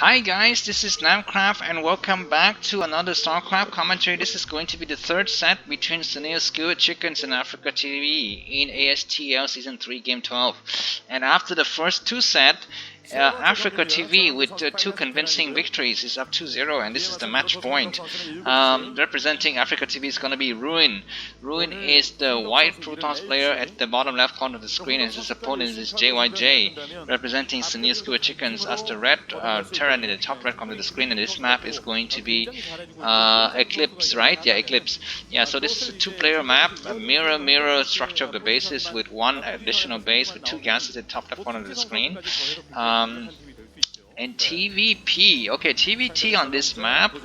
Hi guys, this is Namcraft and welcome back to another Starcraft commentary. This is going to be the third set between Sunae Skewered Chickens and AfreecaTV in ASTL Season 3 Game 12. And after the first two sets, AfreecaTV with two convincing victories is up 2-0, and this is the match point. Representing AfreecaTV is going to be Ruin. Ruin is the white Protons player at the bottom left corner of the screen, and his opponent is JyJ, representing Sunae Skewered Chickens as the red Terran in the top right corner of the screen. And this map is going to be Eclipse, right? Yeah, Eclipse. Yeah, so this is a two-player map, a mirror structure of the bases with one additional base with two gases at the top left corner of the screen. And TVP, okay, TVT on this map,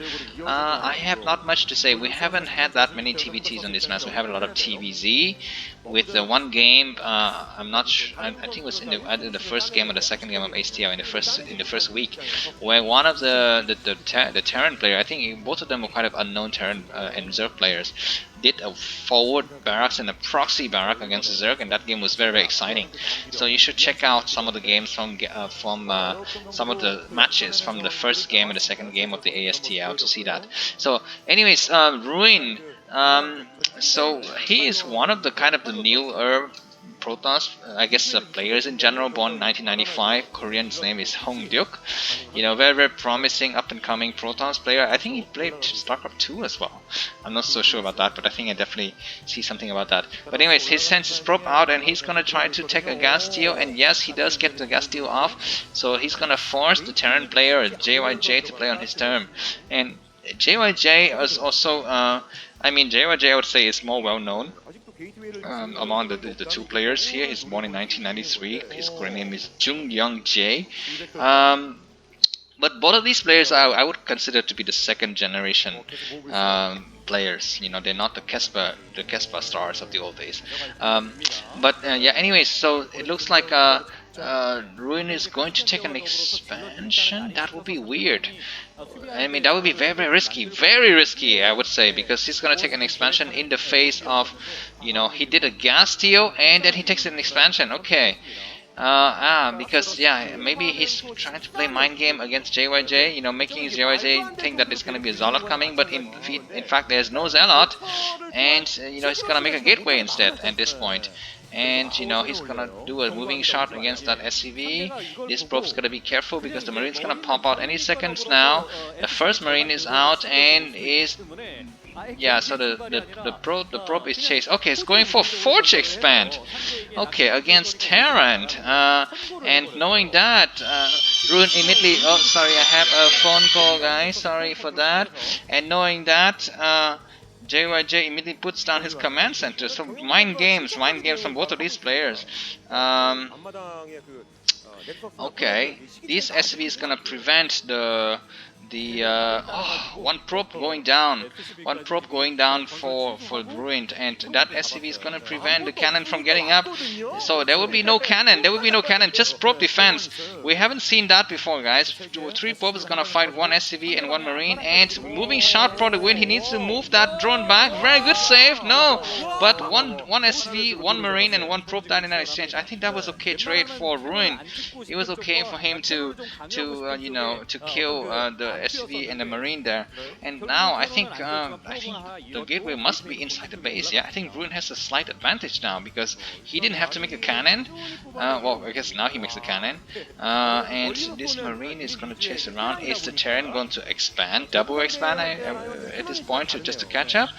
I have not much to say. We haven't had that many TVTs on this map. We have a lot of TVZ with the one game. I'm not sure. I think it was in either the first game or the second game of ASTL in the first week, where one of the Terran player, I think both of them were kind of unknown Terran and Zerg players, did a forward barracks and a proxy barrack against Zerg, and that game was very exciting. So you should check out some of the games from some of the matches from the first game and the second game of the ASTL to see that. So anyways, Ruin, so he is one of the kind of the newer Protons, I guess players in general, born in 1995. Korean's name is Hong Duke. You know, very promising up and coming Protons player. I think he played Starcraft 2 as well. I'm not so sure about that, but I think I definitely see something about that. But anyways, he sends his probe out and he's gonna try to take a gas steal, and yes, he does get the gas steal off. So he's gonna force the Terran player JyJ to play on his turn. And JyJ is also, I mean, JyJ I would say is more well known among the two players here. He's born in 1993. His Korean name is Jung Young Jae. But both of these players I would consider to be the second generation players. You know, they're not the Kespa stars of the old days. Yeah, anyways, so it looks like Ruin is going to take an expansion. That would be weird. I mean, that would be very risky, I would say, because he's gonna take an expansion in the face of, you know, he did a gas steal and then he takes an expansion. Okay. Because yeah, maybe he's trying to play mind game against JyJ, you know, making JyJ think that there's gonna be a Zealot coming, but in fact there's no Zealot, and you know, he's gonna make a gateway instead at this point. And you know, he's gonna do a moving shot against that SCV. This probe's gonna be careful because the Marine's gonna pop out any seconds now. The first Marine is out and is, yeah, so the probe is chased. Okay, it's going for Forge Expand. Okay, against Terran. And knowing that, Ruin immediately, oh sorry, I have a phone call, guys, sorry for that. And knowing that, JyJ immediately puts down his command center. So mind games from both of these players. Okay, this SV is gonna prevent the one probe going down for Ruined, and that SCV is gonna prevent the cannon from getting up. So there will be no cannon, just probe defense. We haven't seen that before, guys. 3 probes is gonna fight 1 SCV and 1 Marine, and moving shot for the win. He needs to move that drone back. Very good save. No, but one SCV, 1 Marine, and 1 probe died in that exchange. I think that was okay trade for Ruin. It was okay for him to you know, to kill the SV and the Marine there. And now I think the gateway must be inside the base. Yeah, I think Ruin has a slight advantage now because he didn't have to make a cannon. Well, I guess now he makes a cannon. And this Marine is going to chase around. Is the Terran going to expand, double expand at this point just to catch up?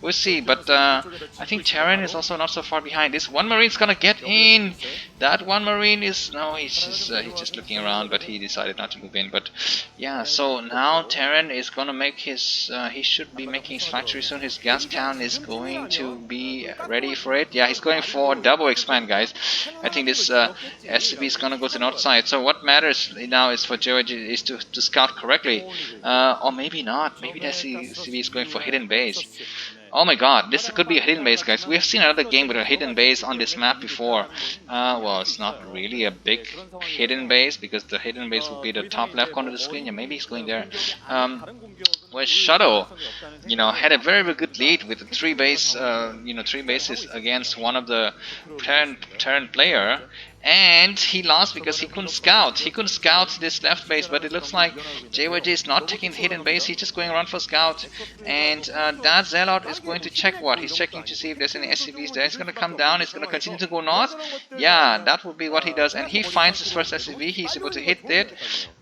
We'll see. But I think Terran is also not so far behind. This one Marine's going to get in. That one Marine is, no, he's just looking around, but he decided not to move in. But yeah, so now Terran is gonna make his, he should be making his factory soon. His gas can is going to be ready for it. Yeah, he's going for double expand, guys. I think this SCV is gonna go to the north side. So what matters now is for JyJ is to scout correctly, or maybe not. Maybe the SCV is going for hidden base. Oh my god, this could be a hidden base, guys. We have seen another game with a hidden base on this map before. Well, it's not really a big hidden base because the hidden base would be the top left corner of the screen. Yeah, maybe he's going there. Where Shuttle, you know, had a very good lead with the 3 bases against one of the Terran player, and he lost because he couldn't scout. He couldn't scout this left base, but it looks like JyJ is not taking the hidden base. He's just going around for scout, and that Zealot is going to check what? He's checking to see if there's any SCVs there. He's going to come down. He's going to continue to go north. Yeah, that would be what he does, and he finds his first SCV. He's able to hit it,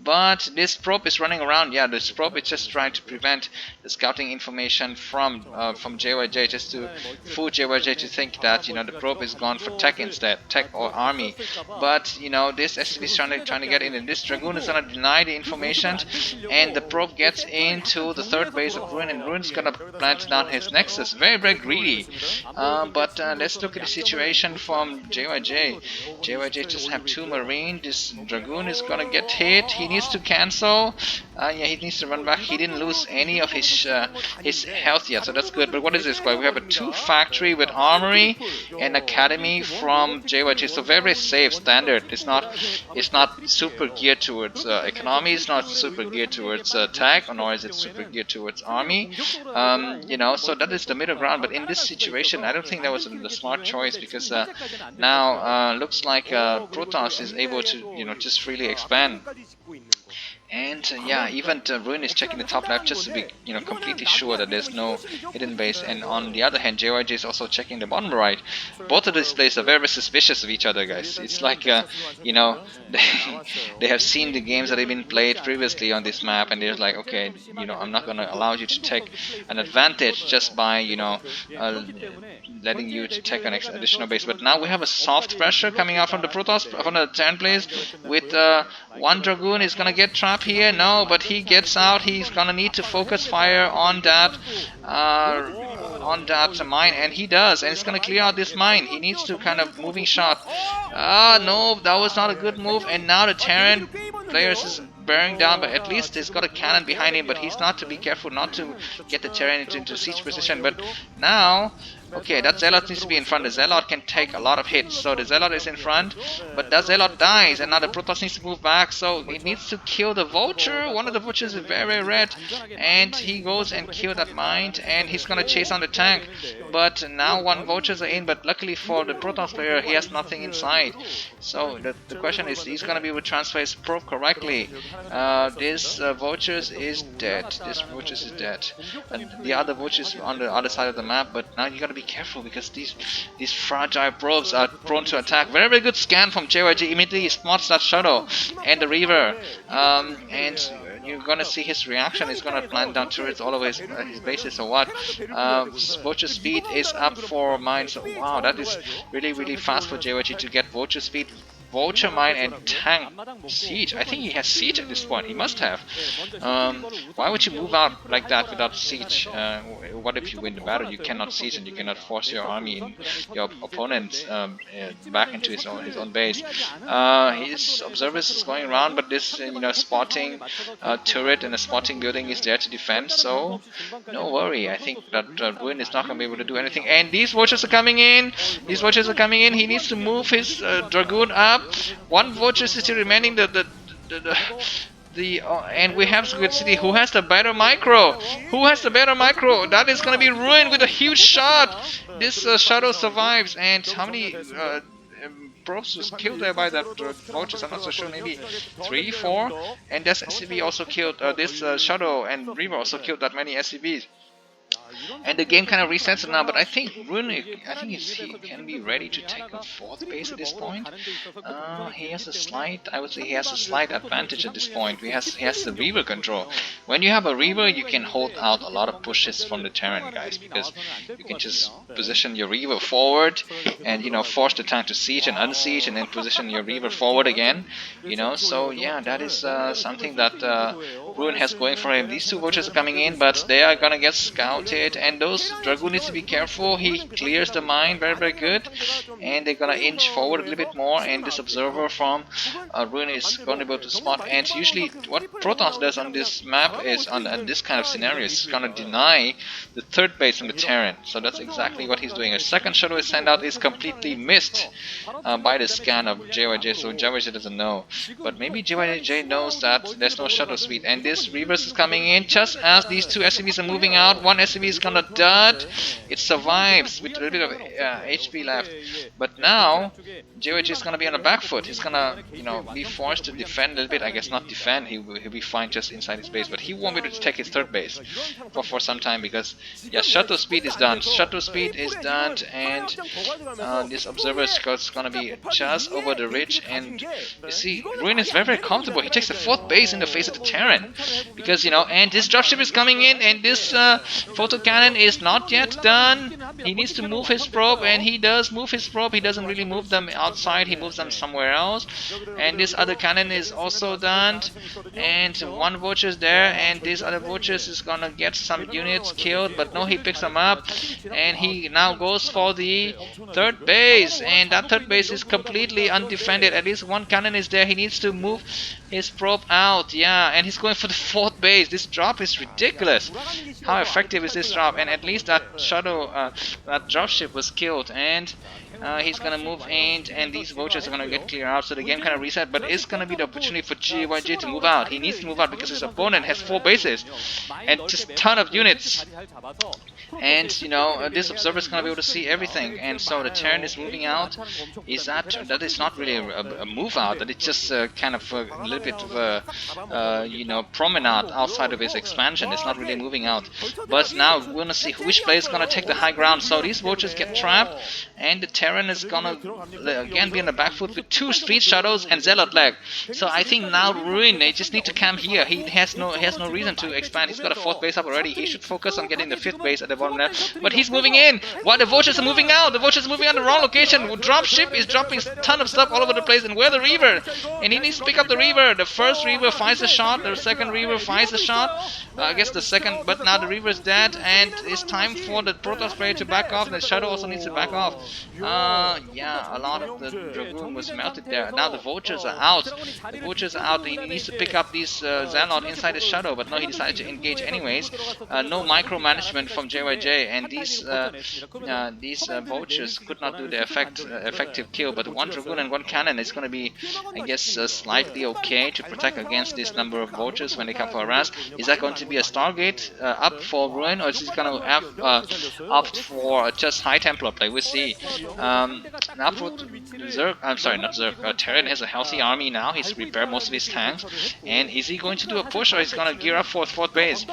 but this probe is running around. Yeah, this probe is just trying to prevent the scouting information from JyJ, just to fool JyJ to think that the probe is gone for tech instead, tech or army. But this SCV is trying to get in, and this Dragoon is gonna deny the information, and the probe gets into the third base of Ruin, and Ruin's gonna plant down his Nexus. Very, very greedy. But let's look at the situation from JyJ. JyJ just have 2 Marine. This Dragoon is gonna get hit. He needs to cancel. Yeah, he needs to run back. He didn't lose any of his health yet, so that's good. But what is this? Well, we have a 2 factory with armory and academy from JyJ, so very, very safe, standard. It's not super geared towards economy. It's not super geared towards tech, nor is it super geared towards army. So that is the middle ground. But in this situation, I don't think that was the smart choice, because now looks like Protoss is able to just freely expand. And yeah, even Ruin is checking the top left just to be completely sure that there's no hidden base. And on the other hand, JyJ is also checking the bottom right. Both of these places are very suspicious of each other, guys. It's like they have seen the games that have been played previously on this map, and they're like, okay, I'm not gonna allow you to take an advantage just by letting you to take an additional base. But now we have a soft pressure coming out from the Protoss, from the Terran place, with 1 Dragoon is gonna get trapped here. No, but he gets out. He's gonna need to focus fire on that mine, and he does, and it's gonna clear out this mine. He needs to kind of moving shot. No, that was not a good move, and now the Terran players is bearing down, but at least he's got a cannon behind him, but he's not to be careful not to get the Terran into siege position. But now, okay, that Zealot needs to be in front. The Zealot can take a lot of hits, so the Zealot is in front, but that Zealot dies, and now the Protoss needs to move back, so he needs to kill the Vulture. One of the Vultures is very, very red, and he goes and kills that mine, and he's gonna chase on the tank. But now 1 Vultures are in, but luckily for the Protoss player, he has nothing inside. So the question is, he's gonna be able to transfer his probe correctly. This Vultures is dead. This Vultures is dead, and the other Vultures on the other side of the map. But now you gotta be careful, because these fragile probes are prone to attack. Very, very good scan from JyJ. Immediately he spots that Shadow and the Reaver, and you're gonna see his reaction. He's gonna plant down turrets all over his bases or what. Vulture speed is up for mine, so wow, that is really, really fast for JyJ to get Vulture speed, Vulture mine, and tank siege. I think he has siege at this point. He must have. Why would you move out like that without siege? What if you win the battle? You cannot siege, and you cannot force your army and your opponent back into his own base. His observers is going around, but this spotting turret and a spotting building is there to defend. So no worry. I think that Ruin is not going to be able to do anything. And these Vultures are coming in. These Vultures are coming in. He needs to move his Dragoon up. 1 Vulture is still remaining. And we have Squid City. Who has the better micro? Who has the better micro? That is gonna be Ruin with a huge shot. This Shadow survives, and how many probes was killed there by that Vultures? I'm not so sure. Maybe 3, 4. And this SCV also killed this Shadow, and Reaver also killed that many SCVs. And the game kind of resets it now, but I think he can be ready to take a 4th base at this point. He has a slight, I would say he has a slight advantage at this point. He has the Reaver control. When you have a Reaver, you can hold out a lot of pushes from the Terran, guys, because you can just position your Reaver forward and force the tank to siege and unsiege, and then position your Reaver forward again. So yeah, that is something that Ruin has going for him. These 2 Vultures are coming in, but they are gonna get scouted, and those Dragoon needs to be careful. He clears the mine very, very good, and they're gonna inch forward a little bit more, and this observer from Ruin is going to be able to spot. And usually what Protoss does on this map is, on this kind of scenario, is gonna deny the 3rd base from the Terran. So that's exactly what he's doing. A 2nd Shadow is sent out, is completely missed by the scan of JyJ, so JyJ doesn't know. But maybe JyJ knows that there's no Shadow speed, and and this reverse is coming in just as these two SCVs are moving out. One SCV is gonna dud. It survives with a little bit of HP left, but now JyJ is gonna be on the back foot. He's gonna, be forced to defend a little bit. I guess not defend. He'll be fine just inside his base, but he won't be able to take his third base for some time because shuttle speed is done. Shuttle speed is done, and this observer is gonna be just over the ridge. And you see, Ruin is very comfortable. He takes the fourth base in the face of the Terran because and this dropship is coming in, and this photo cannon is not yet done. He needs to move his probe, and he does move his probe. He doesn't really move them outside. He moves them somewhere else. And this other cannon is also done, and one vulture is there, and this other vulture is gonna get some units killed, but no, he picks them up, and he now goes for the third base, and that third base is completely undefended. At least one cannon is there. He needs to move his probe out, and he's going for the fourth base. This drop is ridiculous. How effective is this drop? And at least that shuttle, that dropship was killed, and he's gonna move in, and these vultures are gonna get cleared out, so the game kind of reset. But it's gonna be the opportunity for JyJ to move out. He needs to move out because his opponent has 4 bases and just a ton of units. And this observer is gonna be able to see everything, and so the Terran is moving out. That is not really a move out, that it's just kind of a little bit of a promenade outside of his expansion. It's not really moving out. But now we're gonna see which player is gonna take the high ground. So these vultures get trapped, and the Terran is gonna again be on the back foot with 2 street shuttles and zealot leg. So I think now Ruin, they just need to camp here. He has no reason to expand. He's got a 4th base up already. He should focus on getting the 5th base at the bottom left. But he's moving in. While the vultures are moving out. The vultures are moving on the wrong location. Dropship is dropping a ton of stuff all over the place. And where the Reaver? And he needs to pick up the Reaver. The first Reaver finds a shot. The second Reaver finds a shot. I guess the second, but now the Reaver is dead, and it's time for the Protoss player to back off. The Shadow also needs to back off. A lot of the Dragoon was melted there. Now the vultures are out. The vultures are out. He needs to pick up these Zealot inside the Shadow, but no, he decided to engage anyways. No micromanagement from JyJ, and these vultures could not do the effective kill. But 1 Dragoon and 1 cannon is going to be, I guess, slightly okay to protect against this number of vultures when they come for harass. Is that going to be a Stargate up for Ruin, or is he going to opt for just High Templar play? We'll see. Now for Zerg, I'm sorry, not Zerg. Terran has a healthy army now. He's repaired most of his tanks, and is he going to do a push, or is he going to gear up for 4th base?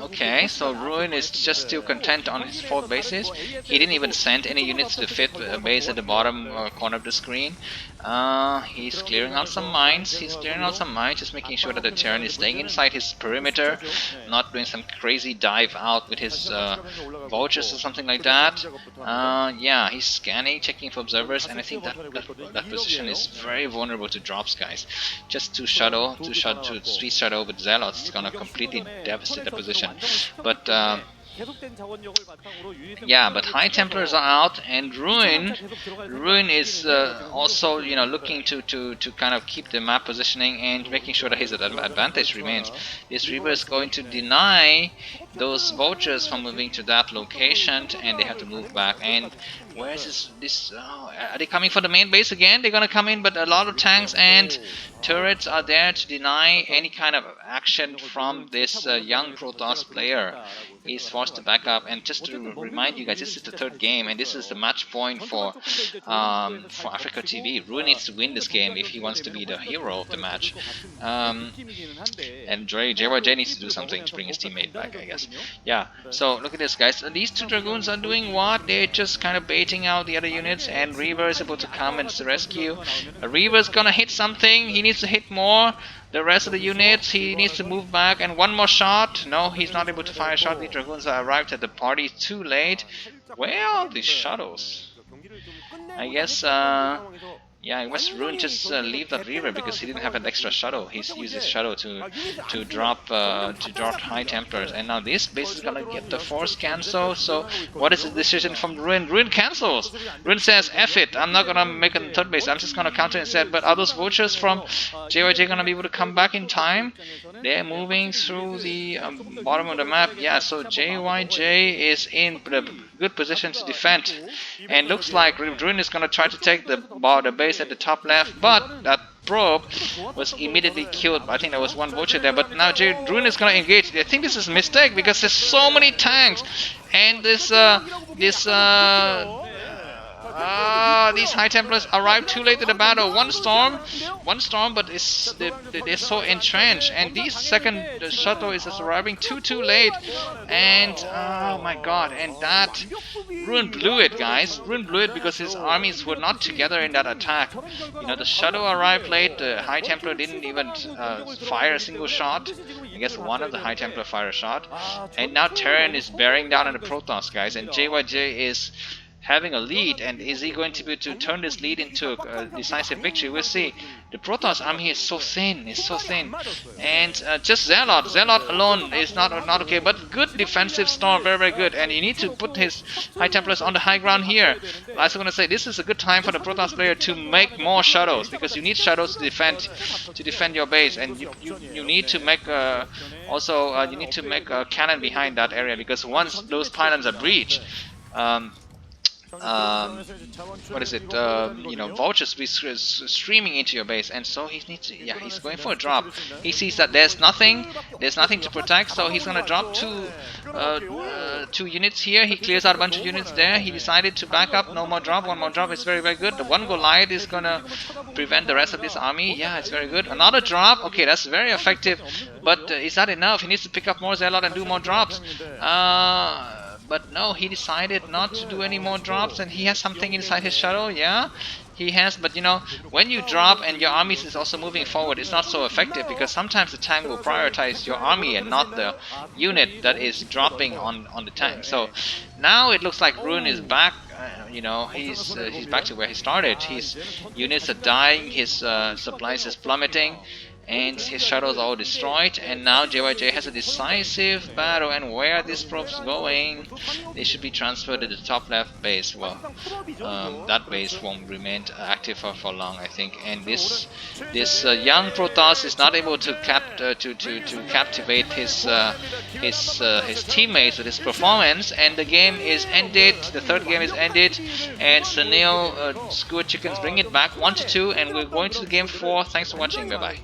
Okay, so Ruin is just still content on his 4th bases. He didn't even send any units to the 5th base at the bottom corner of the screen. He's clearing out some mines. Just making sure that the Terran is staying inside his perimeter, not doing some crazy dive out with his vultures or something like that. He's scanning, checking for observers, and I think that position is very vulnerable to drops, guys. Just to street shuttle with zealots is gonna completely devastate the position. But but High Templars are out, and Ruin is also looking to kind of keep the map positioning and making sure that his advantage remains. This Reaver is going to deny those vultures from moving to that location, and they have to move back. And where is this? Are they coming for the main base again? They're gonna come in, but a lot of tanks and turrets are there to deny any kind of action from this young Protoss player. He's forced to back up, and just to remind you guys, this is the 3rd game, and this is the match point for AfreecaTV. Ruin needs to win this game if he wants to be the hero of the match. And JyJ needs to do something to bring his teammate back, I guess. So look at this, guys. These 2 Dragoons are doing what? They're just kind of baiting out the other units, and Reaver is able to come and rescue. Reaver's gonna hit something. He needs to hit more. The rest of the units, he needs to move back, and 1 more shot. No, he's not able to fire a shot. The Dragoons arrived at the party too late. Where are these shuttles? I guess I guess Ruin just leave that Reaver because he didn't have an extra shuttle. He's used his shuttle to drop High Templars, and now this base is gonna get the force cancel. So what is the decision from Ruin? Ruin cancels. Ruin says, "F it, I'm not gonna make a 3rd base. I'm just gonna counter instead." But are those vultures from JyJ gonna be able to come back in time? They're moving through the bottom of the map. Yeah, so JyJ is in a good position to defend, and looks like Druin is gonna try to take the base at the top left, but that probe was immediately killed. I think there was one vulture there, but now Druin is gonna engage. I think this is a mistake because there's so many tanks, and these High Templars arrived too late in the battle. One storm, but they're so entrenched. And these second shuttle is just arriving too late. And oh my god! And that Ruin blew it, guys. Ruin blew it because his armies were not together in that attack. You know, the shuttle arrived late. The High Templar didn't even fire a single shot. I guess one of the High Templar fired a shot. And now Terran is bearing down on the Protoss, guys. And JyJ is having a lead, and is he going to be able to turn this lead into a decisive victory? We'll see. The Protoss army is so thin, and just Zealot alone is not okay, but good defensive storm, very good, and you need to put his High Templars on the high ground here. I was going to say, this is a good time for the Protoss player to make more shadows, because you need shadows to defend your base, and you need to make you need to make a cannon behind that area, because once those pylons are breached, what is it? You know, vultures be streaming into your base, and so he needs to, yeah, he's going for a drop. He sees that there's nothing to protect, so he's gonna drop two units here. He clears out a bunch of units there. He decided to back up. No more drop. One more drop is very good. The one Goliath is gonna prevent the rest of this army. Yeah, it's very good. Another drop. Okay, that's very effective. But is that enough? He needs to pick up more Zealot and do more drops. But no, he decided not to do any more drops, and he has something inside his shuttle, yeah? He has, but you know, when you drop and your army is also moving forward, it's not so effective, because sometimes the tank will prioritize your army and not the unit that is dropping on the tank. So now it looks like Ruin is back. You know, he's back to where he started. His units are dying, his supplies is plummeting, and his shuttles are all destroyed, and now JyJ has a decisive battle. And where are these probes going? They should be transferred to the top left base. Well, that base won't remain active for long, I think. And this young Protoss is not able to captivate his teammates with his performance, and the game is ended. The third game is ended, and Sunae Skewered Chickens bring it back 1-2, and we're going to the game 4. Thanks for watching. Bye bye.